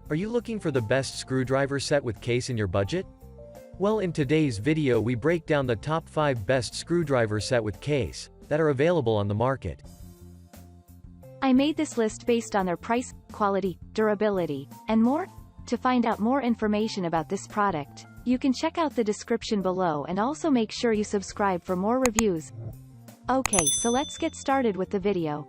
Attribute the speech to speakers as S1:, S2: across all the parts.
S1: Are you looking for the best screwdriver set with case in your budget? Well, in today's video we break down the top 5 best screwdriver set with case that are available on the market.
S2: I made this list based on their price, quality, durability, and more. To find out more information about this product, you can check out the description below and also make sure you subscribe for more reviews. Okay, so let's get started with the video.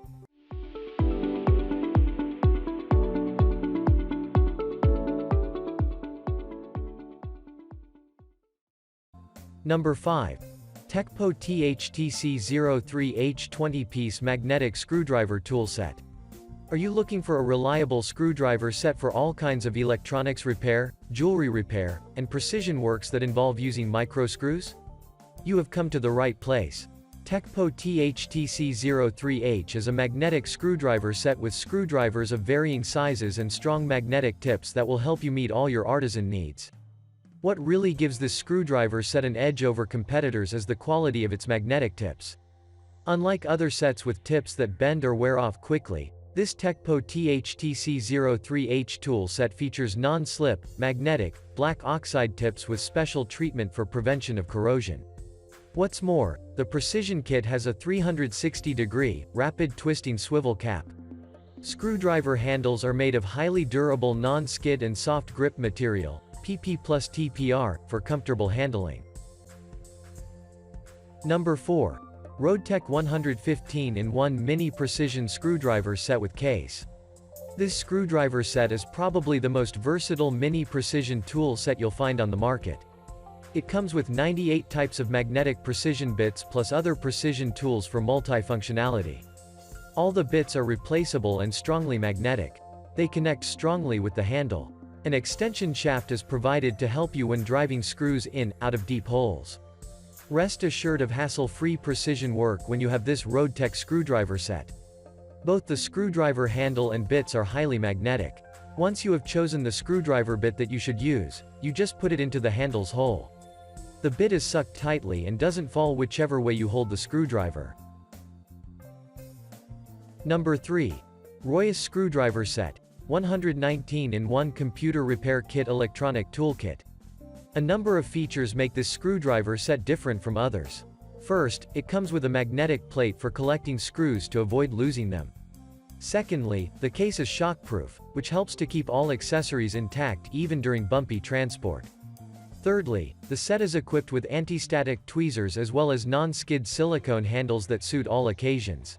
S1: Number 5. TECPO THTC03H 20-piece magnetic screwdriver tool set. Are you looking for a reliable screwdriver set for all kinds of electronics repair, jewelry repair, and precision works that involve using micro screws? You have come to the right place. TECPO THTC03H is a magnetic screwdriver set with screwdrivers of varying sizes and strong magnetic tips that will help you meet all your artisan needs. What really gives this screwdriver set an edge over competitors is the quality of its magnetic tips. Unlike other sets with tips that bend or wear off quickly, this TECPO THTC03H tool set features non-slip, magnetic, black oxide tips with special treatment for prevention of corrosion. What's more, the Precision Kit has a 360-degree, rapid twisting swivel cap. Screwdriver handles are made of highly durable non-skid and soft grip material, PP plus TPR, for comfortable handling. Number 4. Roadtec 115-in-1 Mini Precision Screwdriver Set with Case. This screwdriver set is probably the most versatile mini precision tool set you'll find on the market. It comes with 98 types of magnetic precision bits plus other precision tools for multifunctionality. All the bits are replaceable and strongly magnetic. They connect strongly with the handle. An extension shaft is provided to help you when driving screws in, out of deep holes. Rest assured of hassle-free precision work when you have this Roadtec screwdriver set. Both the screwdriver handle and bits are highly magnetic. Once you have chosen the screwdriver bit that you should use, you just put it into the handle's hole. The bit is sucked tightly and doesn't fall whichever way you hold the screwdriver. Number 3. Royus Screwdriver Set 119-in-1 Computer Repair Kit Electronic Toolkit. A number of features make this screwdriver set different from others. First, it comes with a magnetic plate for collecting screws to avoid losing them. Secondly, the case is shockproof, which helps to keep all accessories intact even during bumpy transport. Thirdly, the set is equipped with anti-static tweezers as well as non-skid silicone handles that suit all occasions.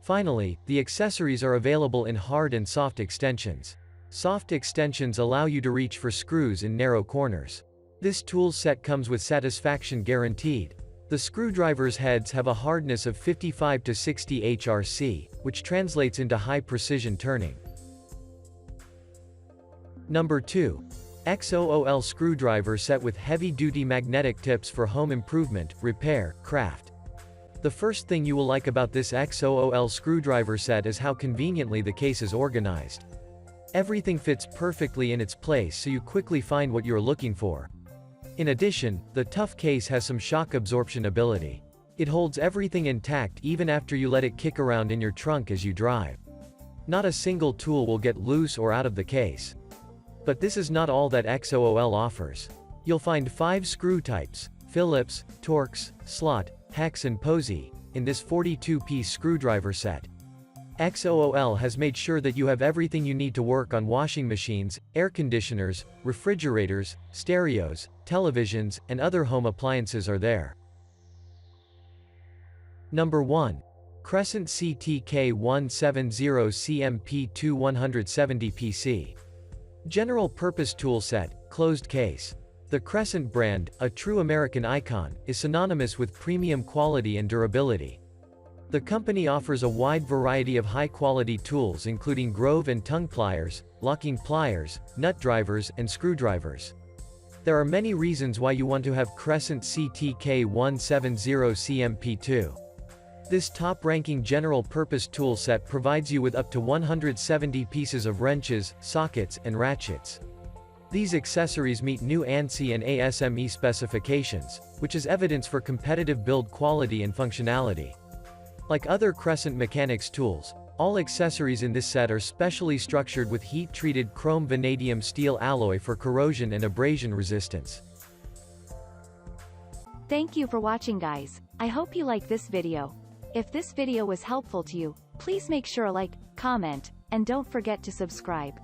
S1: Finally, the accessories are available in hard and soft extensions. Soft extensions allow you to reach for screws in narrow corners. This tool set comes with satisfaction guaranteed. The screwdriver's heads have a hardness of 55 to 60 HRC, which translates into high precision turning. Number 2. XOOL Screwdriver Set with Heavy-Duty Magnetic Tips for Home Improvement, Repair, Craft. The first thing you will like about this XOOL screwdriver set is how conveniently the case is organized. Everything fits perfectly in its place so you quickly find what you're looking for. In addition, the tough case has some shock absorption ability. It holds everything intact even after you let it kick around in your trunk as you drive. Not a single tool will get loose or out of the case. But this is not all that XOOL offers. You'll find 5 screw types: Phillips, Torx, Slot, Hex and Posey, in this 42-piece screwdriver set. XOOL has made sure that you have everything you need to work on washing machines, air conditioners, refrigerators, stereos, televisions, and other home appliances are there. Number 1. Crescent CTK170 CMP2 170 PC. General Purpose Tool Set, Closed Case. The Crescent brand, a true American icon, is synonymous with premium quality and durability. The company offers a wide variety of high-quality tools including Grove and tongue pliers, locking pliers, nut drivers, and screwdrivers. There are many reasons why you want to have Crescent CTK170 CMP2. This top-ranking general-purpose tool set provides you with up to 170 pieces of wrenches, sockets, and ratchets. These accessories meet new ANSI and ASME specifications, which is evidence for competitive build quality and functionality. Like other Crescent Mechanics tools, All accessories in this set are specially structured with heat-treated chrome vanadium steel alloy for corrosion and abrasion resistance.
S2: Thank you for watching, guys. I hope you like this video. If this video was helpful to you, please make sure to like, comment, and don't forget to subscribe.